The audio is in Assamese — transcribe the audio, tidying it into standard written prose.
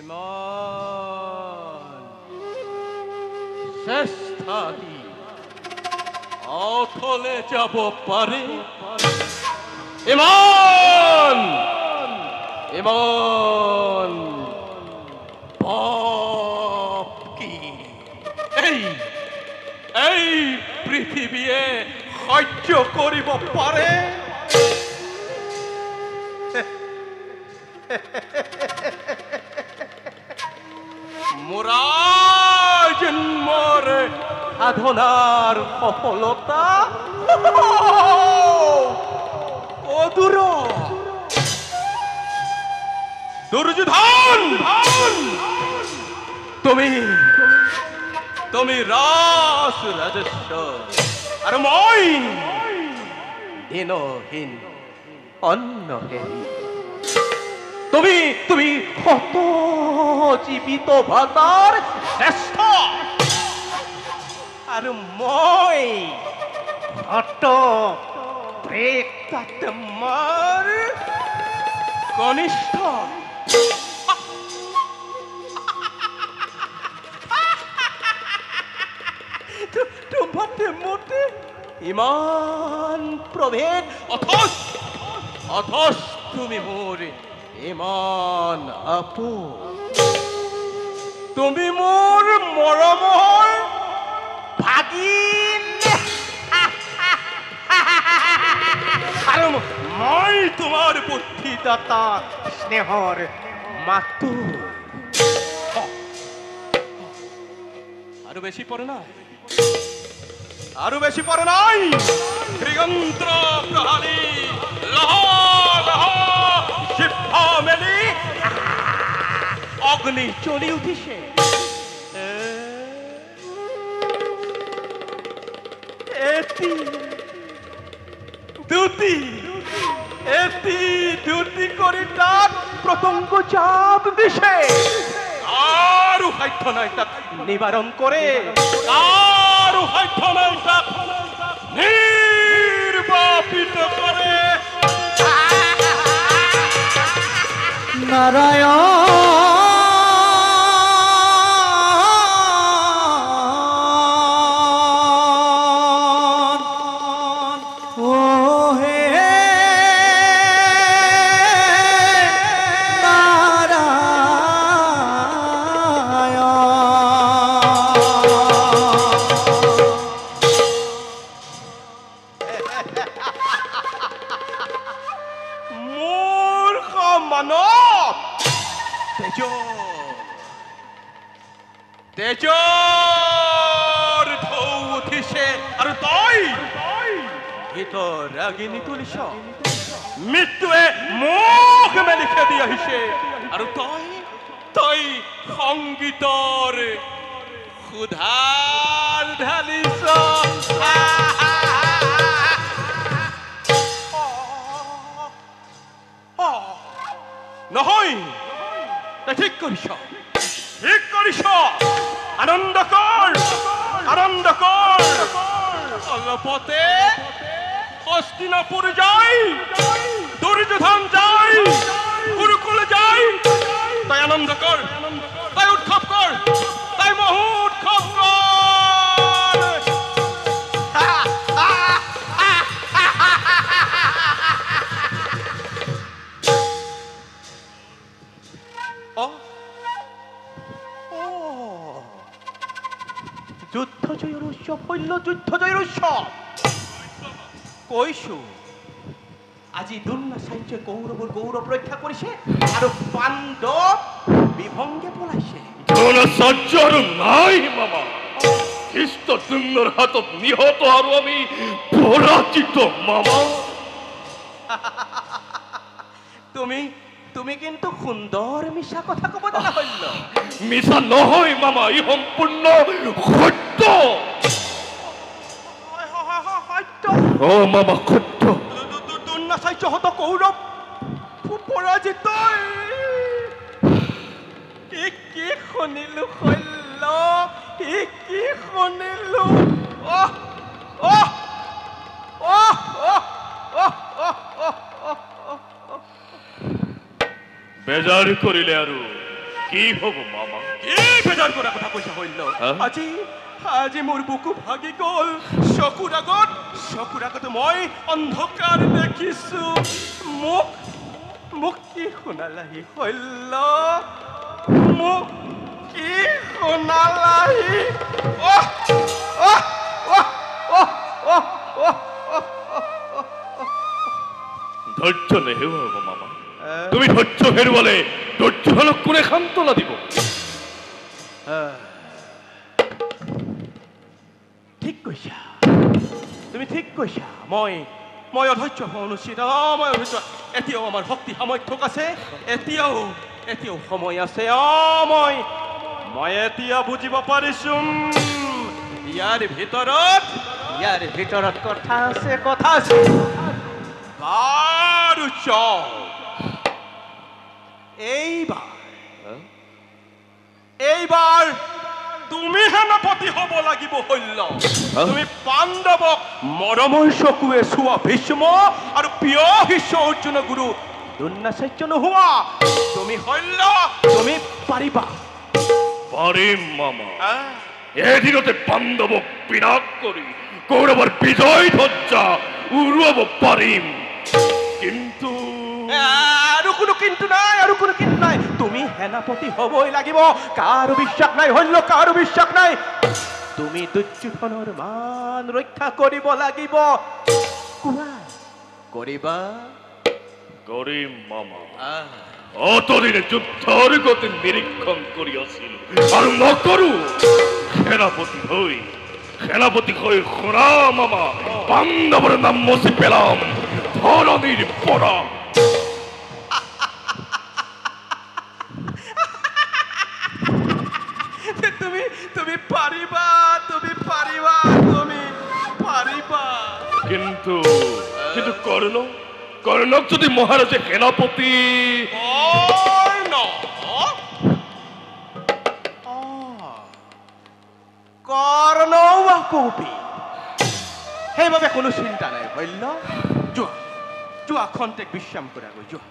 ইমান শ্ৰেষ্ঠাদি অথলে যাব পাৰে ইমান ইমান পাপ কি এই এই পৃথিবীয়ে সহ্য কৰিব পাৰে মোৰা জন্মৰ সাধনাৰ সফলতা অদূৰ দুৰ্যোধন তুমি তুমি ৰাস ৰাজেশ্বৰ আৰু মই দিনহীন অন্নহীন তুমি তুমি কত জীবিত ভাতার শ্রেষ্ঠ আর মই হত প্রেতাত্মার কনিষ্ঠ তোমাতে মতে ইমান প্রভেদ অথচ অথচ তুমি মোর ইমান আপু তুমি মোর মৰমৰ ভাগিন আৰু মই তোমাৰ বুদ্ধিদাতা স্নেহৰ মাতু আৰু বেছি পৰে নাই আৰু বেছি পৰে নাই ত্ৰিগন্ত্ৰ প্ৰহাৰী লহ লহ জিহ্বা মেলি অগ্নি জ্বলি উঠিছে এটি দুটি কৰি তাত প্ৰতংগ চাপ দিছে আৰু সাধ্য নাই তাক নিবাৰণ কৰে আৰু সাধ্য নাই তাক নিৰ্বাপিত কৰে নাৰায়ণ ও হে মূৰ্খ মানৱ তেজৰ ঢৌ উঠিছে আৰু তই ভিতৰ ৰাগিনী তুলিছ মৃত্যুৱে মুখ মেলি খেদি আহিছে আৰু তই তই সংগীতৰ সুধাৰ ঢালিছ নহয় ঠিক কৰিছ আনন্দ কৰ অলপতে হস্তিনাপুৰ যায় দুৰ্যোধন যায় গুৰুকুল যায় তই আনন্দ কৰ তই উৎসৱ কৰ তই মহু উৎসৱ কৰ যুদ্ধ জয়ৰ উৎসৱ শৈল্য যুদ্ধ জয়ৰ উৎসৱ কৈছো আজি দ্ৰোণাচাৰ্যই কৌৰৱৰ গৌৰৱ ৰক্ষা কৰিছে আৰু পাণ্ডৱ বিভংগে পলাইছে দ্ৰোণাচাৰ্য আৰু নাই মামা কৃষ্ণদ্যুম্নৰ হাতত নিহত আৰু আমি পৰাজিত মামা তুমি তুমি কিন্তু সুন্দৰ মিছা কথা ক'ব জানা শৈল্য মিছা নহয় মামা ই সম্পূৰ্ণ সত্য অ মামা সত্য দ্ৰোণাচাৰ্যহঁত কৌৰৱ পৰাজিত কি শুনিলো শৈল্য কি শুনিলো বেজাৰ কৰিলে আৰু কি হব মামা? কি বেজাৰ কৰা কথা কৈছা হল্য? হা? আজি মোৰ বুকু ভাগি গ'ল। চকুৰ আগত মই অন্ধকাৰ দেখিছো। মোক কি শুনালাহি হল্য? মোক কি শুনালাহি? অহ অহ অহ অহ অহ অহ ধৈৰ্য নেহেৰুৱাব মামা। তুমি ধৈৰ্য হেৰুৱালে ধৈৰ্যশালক কোনে সান্তনা দিব? ঠিক কৈছা, তুমি ঠিক কৈছা। মই অধৈৰ্য হোৱা অনুচিত। মই অধৈৰ্য। এতিয়াও আমাৰ শক্তি সামৰ্থ্য আছে। এতিয়াও সময় আছে। মই এতিয়া বুজিব পাৰিছো। ইয়াৰ ভিতৰত কথা আছে। বাৰু চল, এইবাৰ তুমি সেনাপতি হব লাগিব হল্য। তুমি পাণ্ডৱক মৰমৰ চকুৱে চোৱা ভীষ্ম আৰু প্ৰিয় শিষ্য অৰ্জুন গুৰু দ্ৰোণাচাৰ্য নোহোৱা। তুমি হল্য, তুমি পাৰিবা। পাৰিম মামা। এদিনতে পাণ্ডৱক বিনাশ কৰি কৌৰৱৰ বিজয় ধ্বজা উৰুৱাব পাৰিম। কিন্তু আৰু কোনো কিন্তু নাই। তুমি সেনাপতি হবই লাগিব। কাৰো বিশ্বাস নাই হল্য, কাৰো বিশ্বাস নাই। তুমি দুৰ্যোধনৰ মান ৰক্ষা কৰিব লাগিব। কোৱা, কৰিবা? কৰিম মামা। অতদিনে যুদ্ধৰ গতি নিৰীক্ষণ কৰি আছিল আৰু নকৰো। সেনাপতি হৈ শুনা মামা, পাণ্ডৱৰ নাম মচি পেলাম ধৰণীৰ পৰা। তুমি পাৰিবা। কিন্তু কৰ্ণক যদি মহাৰাজে সেনাপতি কৰ্ণও কবি, সেইবাবে কোনো চিন্তা নাই হল্য। যোৱা খন্তেক বিশ্ৰাম কৰা গৈ যোৱা।